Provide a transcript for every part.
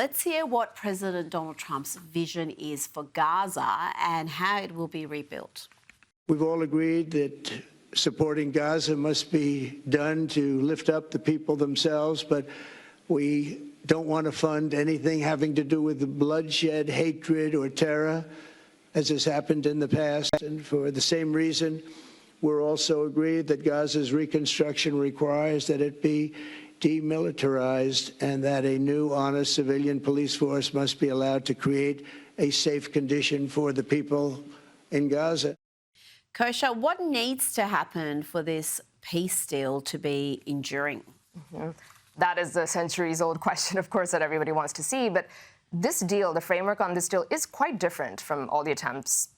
Let's hear what President Donald Trump's vision is for Gaza and how it will be rebuilt. We've all agreed that supporting Gaza must be done to lift up the people themselves, but we don't want to fund anything having to do with the bloodshed, hatred, or terror, as has happened in the past. And for the same reason, we're also agreed that Gaza's reconstruction requires that it be demilitarized and that a new, honest civilian police force must be allowed to create a safe condition for the people in Gaza. Kosha, what needs to happen for this peace deal to be enduring? That is the centuries-old question, of course, that everybody wants to see. But this deal, the framework on this deal, is quite different from all the attempts,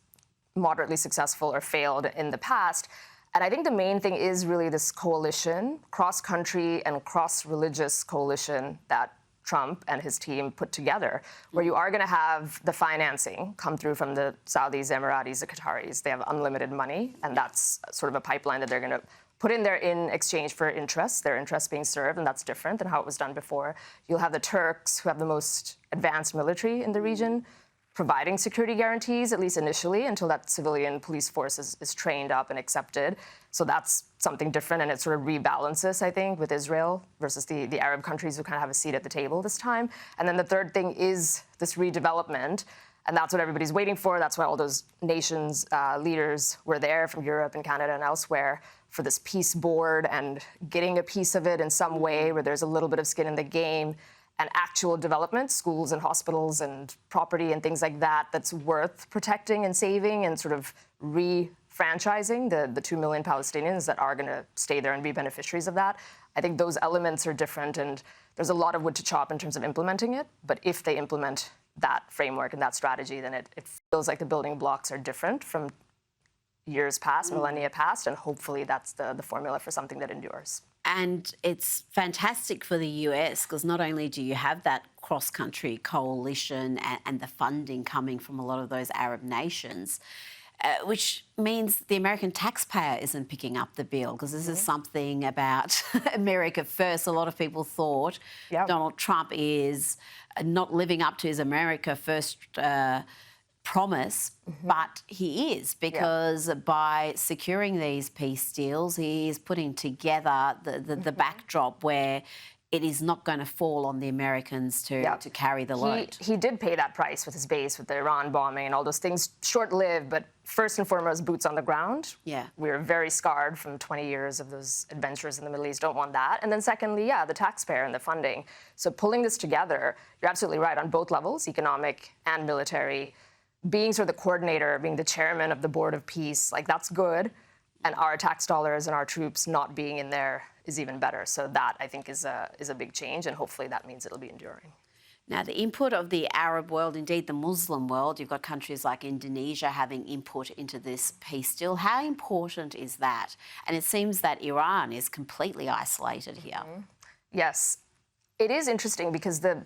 moderately successful or failed in the past. And I think the main thing is really this coalition, cross-country and cross-religious coalition that Trump and his team put together, where you are going to have the financing come through from the Saudis, Emiratis, the Qataris. They have unlimited money, and that's sort of a pipeline that they're going to put in there in exchange for interests, their interests being served, and that's different than how it was done before. You'll have the Turks, who have the most advanced military in the region, providing security guarantees, at least initially, until that civilian police force is trained up and accepted. So that's something different, and it sort of rebalances, I think, with Israel versus the Arab countries who kind of have a seat at the table this time. And then the third thing is this redevelopment, and that's what everybody's waiting for. That's why all those nations, leaders were there from Europe and Canada and elsewhere for this peace board and getting a piece of it in some way where there's a little bit of skin in the game. And actual development, schools and hospitals and property and things like that, that's worth protecting and saving and sort of refranchising the 2 million Palestinians that are going to stay there and be beneficiaries of that. I think those elements are different, and there's a lot of wood to chop in terms of implementing it. But if they implement that framework and that strategy, then it feels like the building blocks are different from years past, millennia past, and hopefully that's the formula for something that endures. And it's fantastic for the US because not only do you have that cross-country coalition and the funding coming from a lot of those Arab nations, which means the American taxpayer isn't picking up the bill because this is something about America first. A lot of people thought Donald Trump is not living up to his America first promise, but he is, because by securing these peace deals, he is putting together the backdrop where it is not going to fall on the Americans to carry the load. He did pay that price with his base, with the Iran bombing and all those things, short-lived, but first and foremost, boots on the ground. Yeah. We're very scarred from 20 years of those adventures in the Middle East, don't want that. And then secondly, the taxpayer and the funding. So pulling this together, you're absolutely right, on both levels, economic and military. Being sort of the coordinator, being the chairman of the Board of Peace, like that's good. And our tax dollars and our troops not being in there is even better. So that, I think, is a big change, and hopefully that means it'll be enduring. Now, the input of the Arab world, indeed the Muslim world, you've got countries like Indonesia having input into this peace deal. How important is that? And it seems that Iran is completely isolated here. Yes. It is interesting because the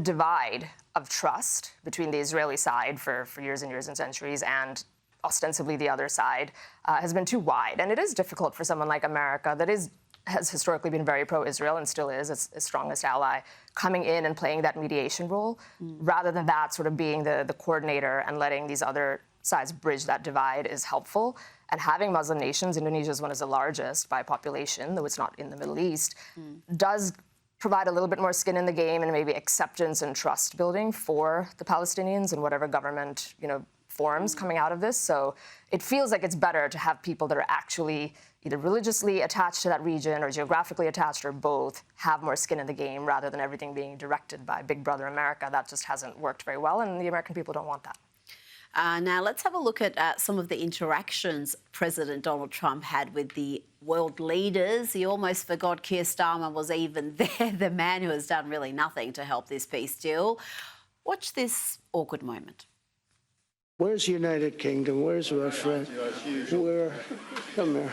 divide of trust between the Israeli side for years and years and centuries and ostensibly the other side has been too wide. And it is difficult for someone like America that has historically been very pro-Israel and still is its strongest ally, coming in and playing that mediation role, rather than that sort of being the coordinator and letting these other sides bridge that divide is helpful. And having Muslim nations, Indonesia is one of the largest by population, though it's not in the Middle East, does provide a little bit more skin in the game and maybe acceptance and trust building for the Palestinians and whatever government, forms coming out of this. So it feels like it's better to have people that are actually either religiously attached to that region or geographically attached or both have more skin in the game rather than everything being directed by Big Brother America. That just hasn't worked very well, and the American people don't want that. Now, let's have a look at some of the interactions President Donald Trump had with the world leaders. He almost forgot Keir Starmer was even there, the man who has done really nothing to help this peace deal. Watch this awkward moment. Where's the United Kingdom? Where's our friend? Come here.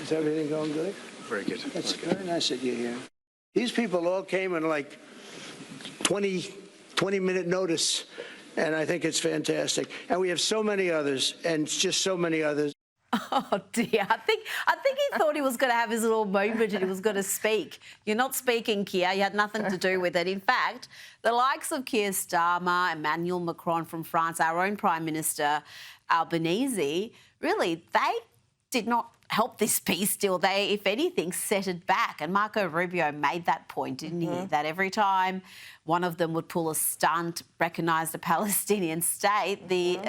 Is everything going good? Very good. That's very nice that you're here. These people all came in like 20-minute notice, and I think it's fantastic. And we have so many others, and just so many others. Oh dear, I think he thought he was going to have his little moment and he was going to speak. You're not speaking, Keir. You had nothing to do with it. In fact, the likes of Keir Starmer, Emmanuel Macron from France, our own Prime Minister Albanese, really, they did not help this peace deal. They, if anything, set it back. And Marco Rubio made that point, didn't he? That every time one of them would pull a stunt, recognise the Palestinian state, the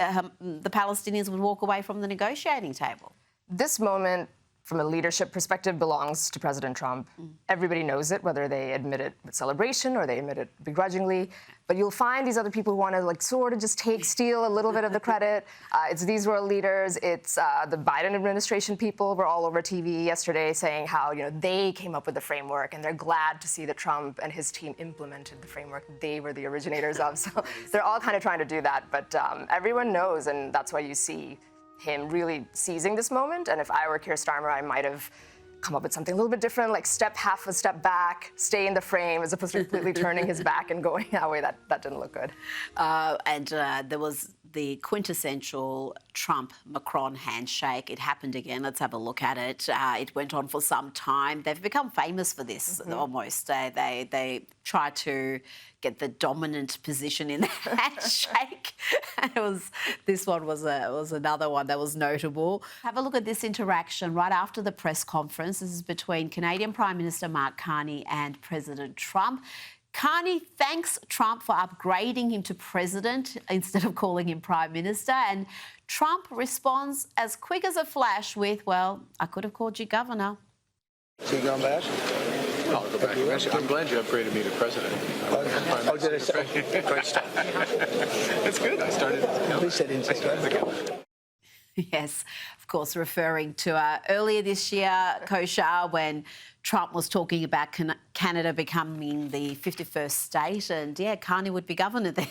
Palestinians would walk away from the negotiating table. This moment, from a leadership perspective, belongs to President Trump. Everybody knows it, whether they admit it with celebration or they admit it begrudgingly. But you'll find these other people who want to sort of just steal a little bit of the credit. It's these world leaders. It's the Biden administration people were all over TV yesterday saying how they came up with the framework and they're glad to see that Trump and his team implemented the framework they were the originators of. So they're all kind of trying to do that. But everyone knows, and that's why you see him really seizing this moment. And if I were Keir Starmer, I might have come up with something a little bit different, like half a step back, stay in the frame, as opposed to completely turning his back and going that way. That didn't look good. There was the quintessential Trump-Macron handshake. It happened again. Let's have a look at it. It went on for some time. They've become famous for this almost. They try to get the dominant position in the handshake. This one was another one that was notable. Have a look at this interaction right after the press conference. This is between Canadian Prime Minister Mark Carney and President Trump. Carney thanks Trump for upgrading him to president instead of calling him prime minister. And Trump responds as quick as a flash with, well, I could have called you governor. So you going back? I'll go back. I'm glad you upgraded me to president. Oh, did I say? Great stuff. It's good. I started. At least I didn't say that. Yes, of course, referring to earlier this year, Koshar, when Trump was talking about Canada becoming the 51st state, and Carney would be governor then.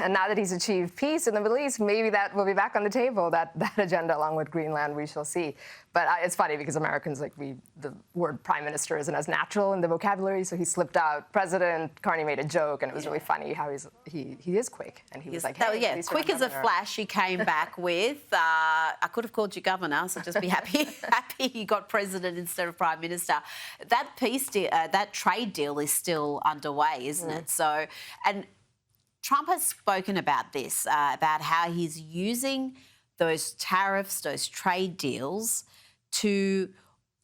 And now that he's achieved peace in the Middle East, maybe that will be back on the table, that agenda along with Greenland, we shall see. But it's funny because Americans, the word prime minister isn't as natural in the vocabulary, so he slipped out president. Carney made a joke, and it was really funny how he is quick. And he was like, hey, quick as a flash, he came back with, I could have called you governor, so just be happy you got president instead of prime minister. That peace deal, that trade deal is still underway, isn't it? So, and Trump has spoken about this, about how he's using those tariffs, those trade deals to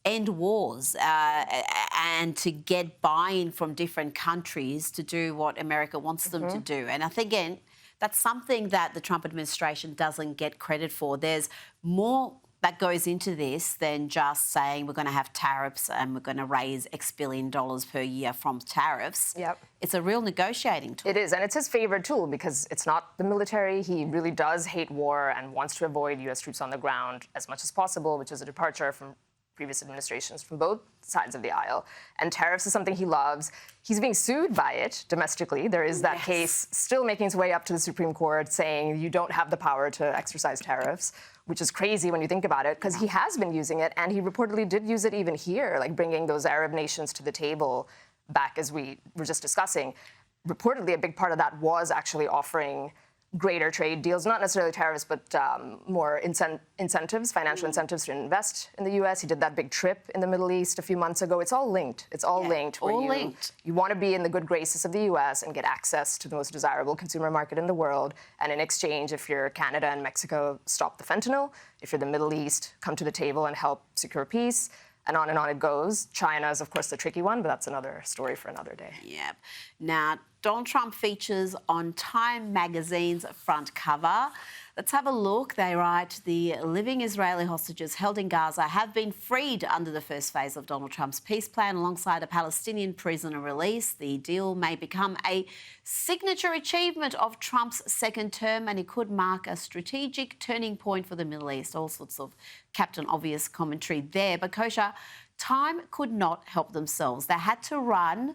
end wars and to get buy-in from different countries to do what America wants them to do. And I think, again, that's something that the Trump administration doesn't get credit for. There's more that goes into this than just saying we're going to have tariffs and we're going to raise X billion dollars per year from tariffs. Yep. It's a real negotiating tool. It is, and it's his favorite tool because it's not the military. He really does hate war and wants to avoid U.S. troops on the ground as much as possible, which is a departure from previous administrations from both sides of the aisle. And tariffs is something he loves. He's being sued by it domestically. There is that case still making its way up to the Supreme Court saying you don't have the power to exercise tariffs, which is crazy when you think about it, because he has been using it, and he reportedly did use it even here, bringing those Arab nations to the table back as we were just discussing. Reportedly, a big part of that was actually offering greater trade deals, not necessarily tariffs, but more incentives, financial incentives to invest in the U.S. He did that big trip in the Middle East a few months ago. It's all linked. It's all linked. You want to be in the good graces of the U.S. and get access to the most desirable consumer market in the world. And in exchange, if you're Canada and Mexico, stop the fentanyl. If you're the Middle East, come to the table and help secure peace. And on it goes. China is, of course, the tricky one, but that's another story for another day. Yeah. Now, Donald Trump features on Time magazine's front cover. Let's have a look. They write, the living Israeli hostages held in Gaza have been freed under the first phase of Donald Trump's peace plan alongside a Palestinian prisoner release. The deal may become a signature achievement of Trump's second term, and it could mark a strategic turning point for the Middle East. All sorts of Captain Obvious commentary there. But Koshar, Time could not help themselves. They had to run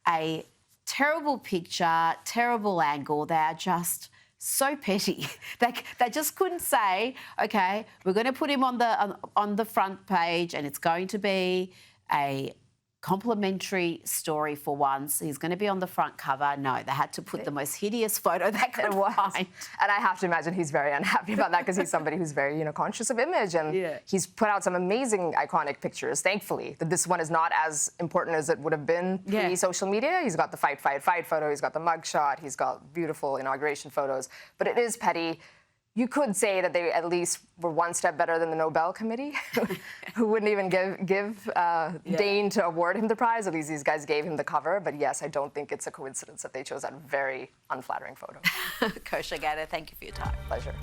a terrible picture, terrible angle. They are just so petty. They just couldn't say, OK, we're going to put him on the front page and it's going to be a complimentary story for once. He's going to be on the front cover. No, they had to put the most hideous photo they could find. And I have to imagine he's very unhappy about that because he's somebody who's very, conscious of image. And he's put out some amazing, iconic pictures, thankfully. That this one is not as important as it would have been pre-social media. He's got the fight photo. He's got the mug shot. He's got beautiful inauguration photos. But it is petty. You could say that they at least were one step better than the Nobel Committee, who wouldn't even deign to award him the prize. At least these guys gave him the cover. But yes, I don't think it's a coincidence that they chose that very unflattering photo. Kosha Gator, thank you for your time. Pleasure.